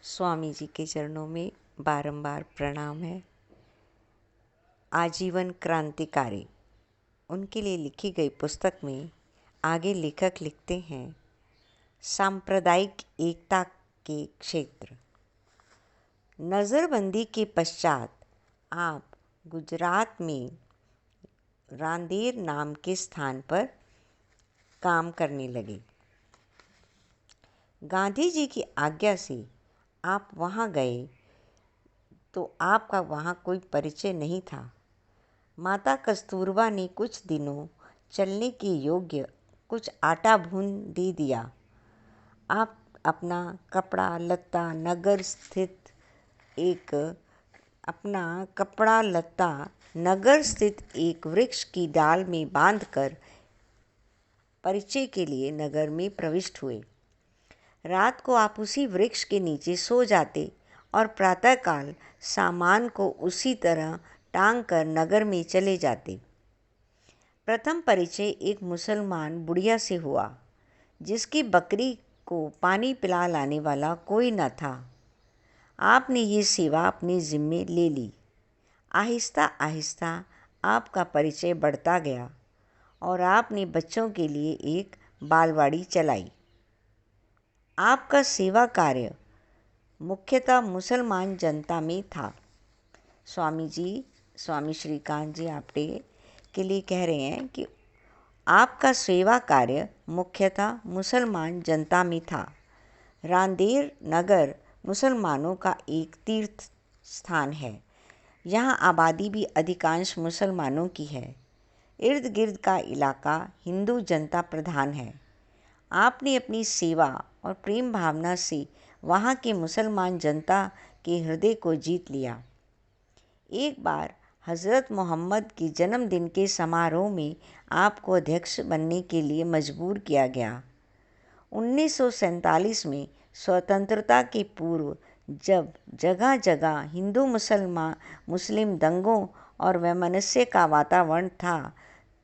स्वामी जी के चरणों में बारंबार प्रणाम है। आजीवन क्रांतिकारी उनके लिए लिखी गई पुस्तक में आगे लेखक लिखते हैं, सांप्रदायिक एकता के क्षेत्र। नज़रबंदी के पश्चात आप गुजरात में रांदेर नाम के स्थान पर काम करने लगे। गांधी जी की आज्ञा से आप वहाँ गए तो आपका वहाँ कोई परिचय नहीं था। माता कस्तूरबा ने कुछ दिनों चलने के योग्य कुछ आटा भून दे दिया। आप अपना कपड़ा लत्ता नगर स्थित एक वृक्ष की डाल में बांधकर परिचय के लिए नगर में प्रविष्ट हुए। रात को आप उसी वृक्ष के नीचे सो जाते और प्रातःकाल सामान को उसी तरह टांग कर नगर में चले जाते। प्रथम परिचय एक मुसलमान बुढ़िया से हुआ, जिसकी बकरी को पानी पिला लाने वाला कोई न था। आपने ये सेवा अपने जिम्मे ले ली। आहिस्ता आहिस्ता आपका परिचय बढ़ता गया और आपने बच्चों के लिए एक बालवाड़ी चलाई। आपका सेवा कार्य मुख्यतः मुसलमान जनता में था। स्वामी श्रीकांत जी आपटे के लिए कह रहे हैं कि आपका सेवा कार्य मुख्यतः मुसलमान जनता में था। रांदेर नगर मुसलमानों का एक तीर्थ स्थान है। यहाँ आबादी भी अधिकांश मुसलमानों की है। इर्द गिर्द का इलाका हिंदू जनता प्रधान है। आपने अपनी सेवा और प्रेम भावना से वहाँ के मुसलमान जनता के हृदय को जीत लिया। एक बार हज़रत मोहम्मद के जन्मदिन के समारोह में आपको अध्यक्ष बनने के लिए मजबूर किया गया। 1947 में स्वतंत्रता के पूर्व जब जगह जगह हिंदू मुस्लिम दंगों और वैमनस्य का वातावरण था,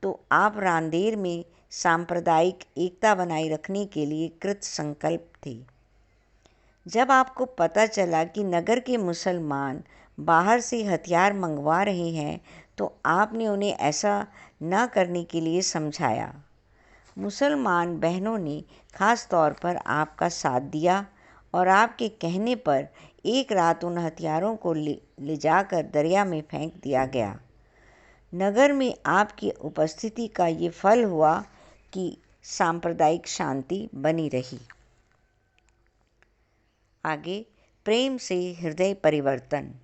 तो आप रांदेर में सांप्रदायिक एकता बनाए रखने के लिए कृत संकल्प थे। जब आपको पता चला कि नगर के मुसलमान बाहर से हथियार मंगवा रहे हैं, तो आपने उन्हें ऐसा न करने के लिए समझाया। मुसलमान बहनों ने खास तौर पर आपका साथ दिया और आपके कहने पर एक रात उन हथियारों को ले जाकर दरिया में फेंक दिया गया। नगर में आपकी उपस्थिति का ये फल हुआ कि सांप्रदायिक शांति बनी रही। आगे प्रेम से हृदय परिवर्तन।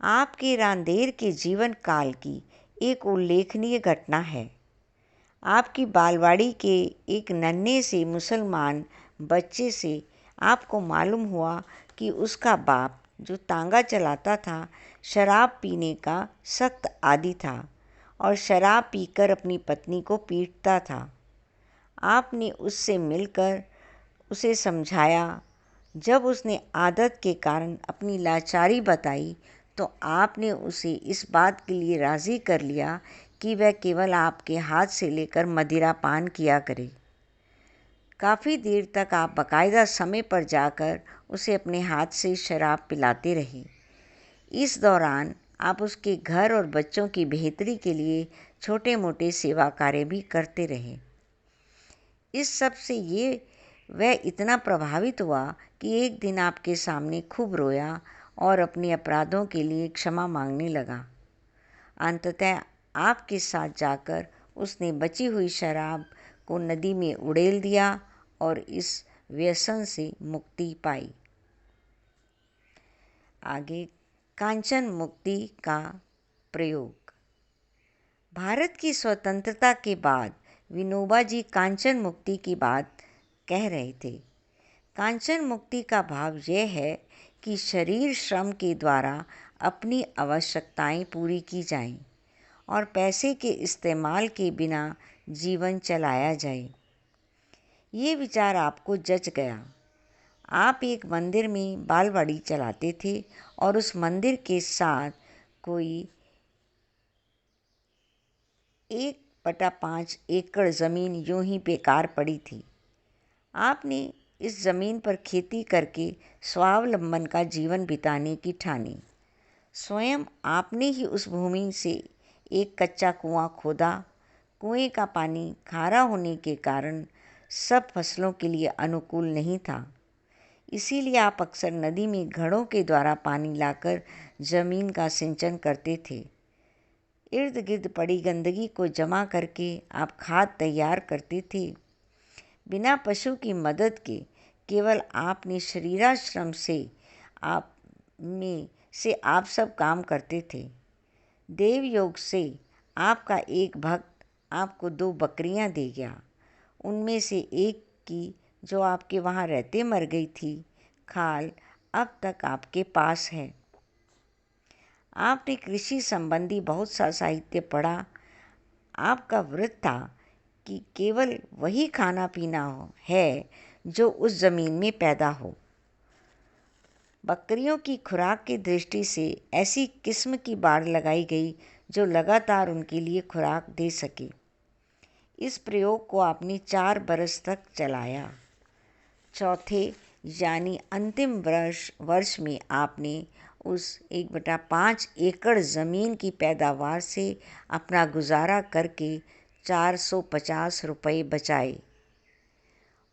आपके रांदेर के जीवन काल की एक उल्लेखनीय घटना है। आपकी बालवाड़ी के एक नन्हे से मुसलमान बच्चे से आपको मालूम हुआ कि उसका बाप, जो तांगा चलाता था, शराब पीने का सख्त आदी था और शराब पीकर अपनी पत्नी को पीटता था। आपने उससे मिलकर उसे समझाया। जब उसने आदत के कारण अपनी लाचारी बताई, तो आपने उसे इस बात के लिए राज़ी कर लिया कि वह केवल आपके हाथ से लेकर मदिरा पान किया करे। काफ़ी देर तक आप बाकायदा समय पर जाकर उसे अपने हाथ से शराब पिलाते रहे। इस दौरान आप उसके घर और बच्चों की बेहतरी के लिए छोटे मोटे सेवा कार्य भी करते रहे। इस सब से वह इतना प्रभावित हुआ कि एक दिन आपके सामने खूब रोया और अपने अपराधों के लिए क्षमा मांगने लगा। अंततः आपके साथ जाकर उसने बची हुई शराब को नदी में उड़ेल दिया और इस व्यसन से मुक्ति पाई। आगे कांचन मुक्ति का प्रयोग। भारत की स्वतंत्रता के बाद विनोबा जी कांचन मुक्ति की बात कह रहे थे। कांचन मुक्ति का भाव यह है कि शरीर श्रम के द्वारा अपनी आवश्यकताएं पूरी की जाएं और पैसे के इस्तेमाल के बिना जीवन चलाया जाए। ये विचार आपको जच गया। आप एक मंदिर में बालवाड़ी चलाते थे और उस मंदिर के साथ कोई 1/5 एकड़ ज़मीन यूं ही बेकार पड़ी थी। आपने इस ज़मीन पर खेती करके स्वावलंबन का जीवन बिताने की ठानी। स्वयं आपने ही उस भूमि से एक कच्चा कुआं खोदा। कुएं का पानी खारा होने के कारण सब फसलों के लिए अनुकूल नहीं था। इसीलिए आप अक्सर नदी में घड़ों के द्वारा पानी लाकर ज़मीन का सिंचन करते थे। इर्द गिर्द पड़ी गंदगी को जमा करके आप खाद तैयार करते थे। बिना पशु की मदद के केवल आपने शरीराश्रम से आप सब काम करते थे। देव योग से आपका एक भक्त आपको 2 बकरियां दे गया। उनमें से एक की, जो आपके वहाँ रहते मर गई थी, खाल अब तक आपके पास है। आपने कृषि संबंधी बहुत सा साहित्य पढ़ा। आपका व्रत था कि केवल वही खाना पीना है जो उस ज़मीन में पैदा हो। बकरियों की खुराक की दृष्टि से ऐसी किस्म की बाड़ लगाई गई जो लगातार उनके लिए खुराक दे सके। इस प्रयोग को आपने 4 बरस तक चलाया। चौथे यानी अंतिम वर्ष में आपने उस 1/5 एकड़ ज़मीन की पैदावार से अपना गुजारा करके 450 रुपये बचाए।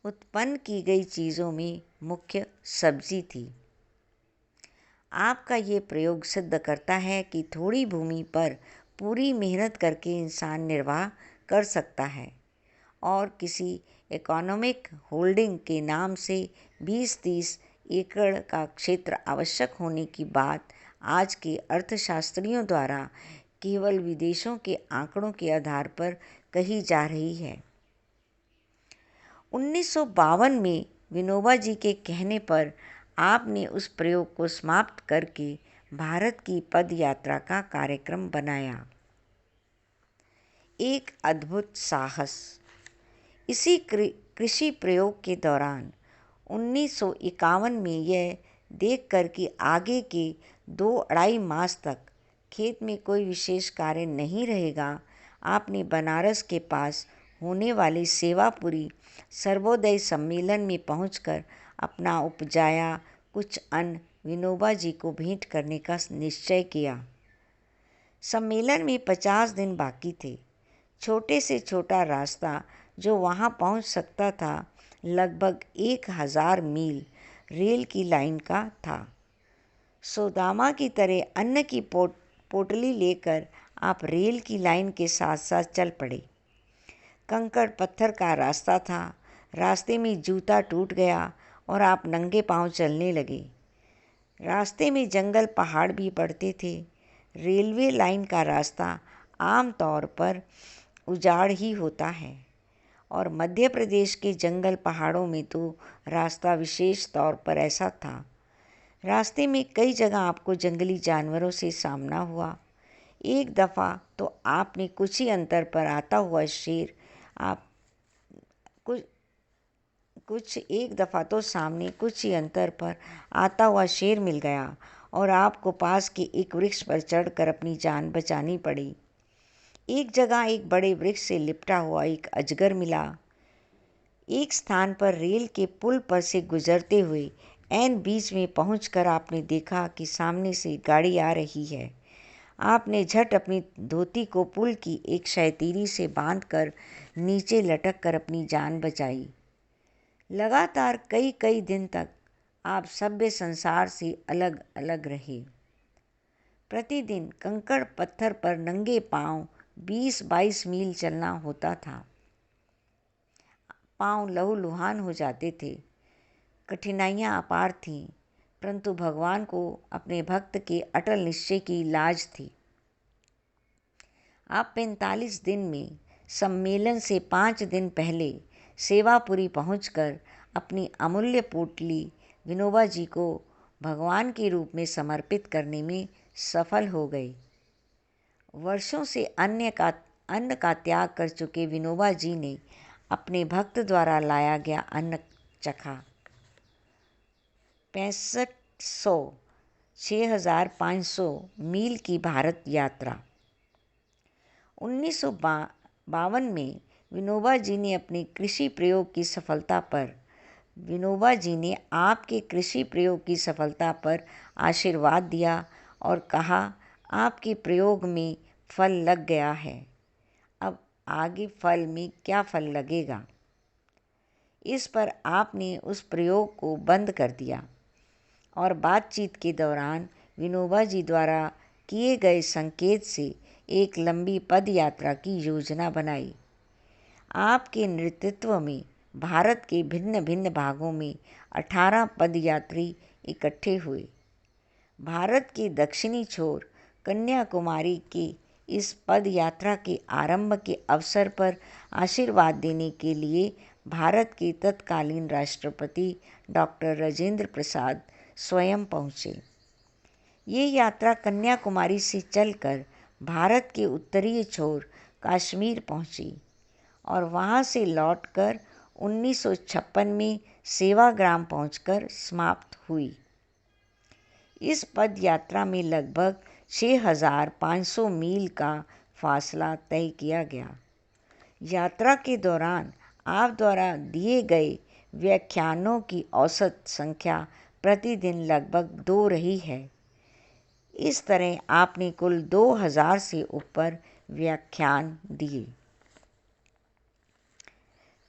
उत्पन्न की गई चीज़ों में मुख्य सब्जी थी। आपका ये प्रयोग सिद्ध करता है कि थोड़ी भूमि पर पूरी मेहनत करके इंसान निर्वाह कर सकता है और किसी इकोनॉमिक होल्डिंग के नाम से 20-30 एकड़ का क्षेत्र आवश्यक होने की बात आज के अर्थशास्त्रियों द्वारा केवल विदेशों के आंकड़ों के आधार पर कही जा रही है। 1952 में विनोबा जी के कहने पर आपने उस प्रयोग को समाप्त करके भारत की पद यात्रा का कार्यक्रम बनाया। एक अद्भुत साहस। इसी कृषि प्रयोग के दौरान 1951 में यह देखकर कि आगे के 2-2.5 मास तक खेत में कोई विशेष कार्य नहीं रहेगा, आपने बनारस के पास होने वाले सेवापुरी सर्वोदय सम्मेलन में पहुंचकर अपना उपजाया कुछ अन्न विनोबा जी को भेंट करने का निश्चय किया। सम्मेलन में 50 दिन बाकी थे। छोटे से छोटा रास्ता जो वहां पहुंच सकता था लगभग 1000 मील रेल की लाइन का था। सोदामा की तरह अन्न की पोटली लेकर आप रेल की लाइन के साथ साथ चल पड़े। कंकड़ पत्थर का रास्ता था। रास्ते में जूता टूट गया और आप नंगे पांव चलने लगे। रास्ते में जंगल पहाड़ भी पड़ते थे। रेलवे लाइन का रास्ता आम तौर पर उजाड़ ही होता है और मध्य प्रदेश के जंगल पहाड़ों में तो रास्ता विशेष तौर पर ऐसा था। रास्ते में कई जगह आपको जंगली जानवरों से सामना हुआ। एक दफ़ा तो आपने कुछ ही अंतर पर आता हुआ शेर कुछ ही अंतर पर आता हुआ शेर मिल गया और आपको पास के एक वृक्ष पर चढ़कर अपनी जान बचानी पड़ी। एक जगह एक बड़े वृक्ष से लिपटा हुआ एक अजगर मिला। एक स्थान पर रेल के पुल पर से गुजरते हुए ऐन बीच में पहुंचकर आपने देखा कि सामने से गाड़ी आ रही है। आपने झट अपनी धोती को पुल की एक शैतीरी से बांधकर नीचे लटक कर अपनी जान बचाई। लगातार कई दिन तक आप सभ्य संसार से अलग अलग रहे। प्रतिदिन कंकड़ पत्थर पर नंगे पांव 20-22 मील चलना होता था। पांव लहूलुहान हो जाते थे। कठिनाइयां अपार थीं, परंतु भगवान को अपने भक्त के अटल निश्चय की लाज थी। आप 45 दिन में सम्मेलन से 5 दिन पहले सेवापुरी पहुंचकर अपनी अमूल्य पोटली विनोबा जी को भगवान के रूप में समर्पित करने में सफल हो गए। वर्षों से अन्न का त्याग कर चुके विनोबा जी ने अपने भक्त द्वारा लाया गया अन्न चखा। 6500 मील की भारत यात्रा। 1952 में विनोबा जी ने अपने कृषि प्रयोग की सफलता पर विनोबा जी ने आपके कृषि प्रयोग की सफलता पर आशीर्वाद दिया और कहा, आपके प्रयोग में फल लग गया है, अब आगे फल में क्या फल लगेगा। इस पर आपने उस प्रयोग को बंद कर दिया और बातचीत के दौरान विनोबा जी द्वारा किए गए संकेत से एक लंबी पद यात्रा की योजना बनाई। आपके नेतृत्व में भारत के भिन्न भिन्न भागों में 18 पदयात्री इकट्ठे हुए। भारत के दक्षिणी छोर कन्याकुमारी के इस पद यात्रा के आरंभ के अवसर पर आशीर्वाद देने के लिए भारत के तत्कालीन राष्ट्रपति डॉक्टर राजेंद्र प्रसाद स्वयं पहुँचे। ये यात्रा कन्याकुमारी से चलकर भारत के उत्तरीय छोर कश्मीर पहुँची और वहाँ से लौटकर 1956 में सेवाग्राम पहुंचकर समाप्त हुई। इस पद यात्रा में लगभग 6,500 मील का फासला तय किया गया। यात्रा के दौरान आप द्वारा दिए गए व्याख्यानों की औसत संख्या प्रतिदिन लगभग 2 रही है। इस तरह आपने कुल 2000 से ऊपर व्याख्यान दिए।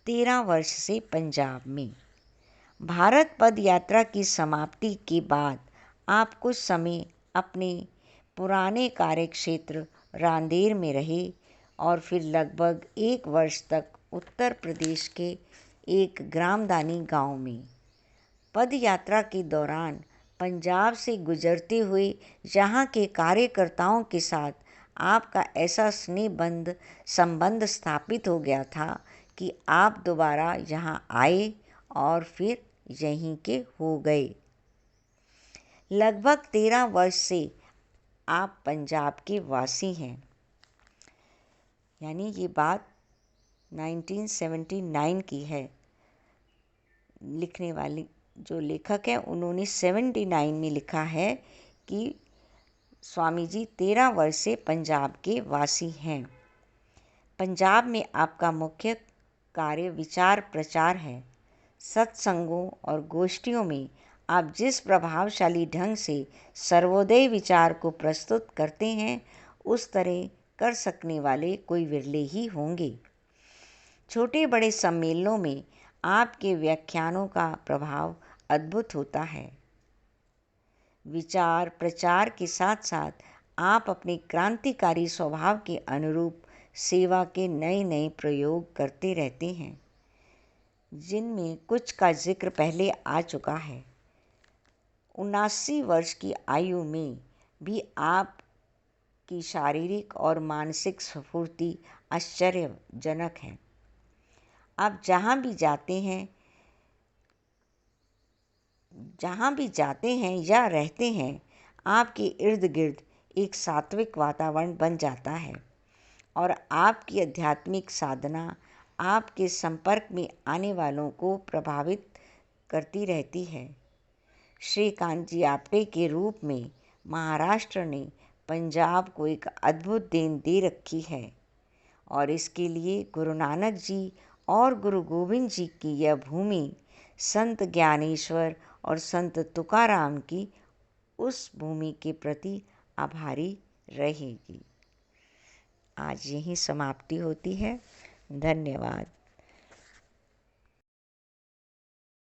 13 वर्ष से पंजाब में। भारत पद यात्रा की समाप्ति के बाद आप कुछ समय अपने पुराने कार्यक्षेत्र रांदेर में रहे और फिर लगभग 1 वर्ष तक उत्तर प्रदेश के एक ग्रामदानी गांव में। पद यात्रा के दौरान पंजाब से गुजरते हुए यहाँ के कार्यकर्ताओं के साथ आपका ऐसा स्नेहबंध संबंध स्थापित हो गया था कि आप दोबारा यहाँ आए और फिर यहीं के हो गए। लगभग 13 वर्ष से आप पंजाब के वासी हैं। यानी ये बात 1979 की है। लिखने वाली जो लेखक है उन्होंने 79 में लिखा है कि स्वामी जी 13 वर्ष से पंजाब के वासी हैं। पंजाब में आपका मुख्य कार्य विचार प्रचार है। सत्संगों और गोष्ठियों में आप जिस प्रभावशाली ढंग से सर्वोदय विचार को प्रस्तुत करते हैं, उस तरह कर सकने वाले कोई विरले ही होंगे। छोटे बड़े सम्मेलनों में आपके व्याख्यानों का प्रभाव अद्भुत होता है। विचार प्रचार के साथ साथ आप अपने क्रांतिकारी स्वभाव के अनुरूप सेवा के नए नए प्रयोग करते रहते हैं, जिनमें कुछ का जिक्र पहले आ चुका है। 79 वर्ष की आयु में भी आप की शारीरिक और मानसिक स्फूर्ति आश्चर्यजनक है। आप जहाँ भी जाते हैं या रहते हैं, आपके इर्द गिर्द एक सात्विक वातावरण बन जाता है और आपकी आध्यात्मिक साधना आपके संपर्क में आने वालों को प्रभावित करती रहती है। श्री कांची आपटे के रूप में महाराष्ट्र ने पंजाब को एक अद्भुत देन दे रखी है और इसके लिए गुरु नानक जी और गुरु गोविंद जी की यह भूमि संत ज्ञानेश्वर और संत तुकाराम की उस भूमि के प्रति आभारी रहेगी। आज यहीं समाप्ति होती है। धन्यवाद।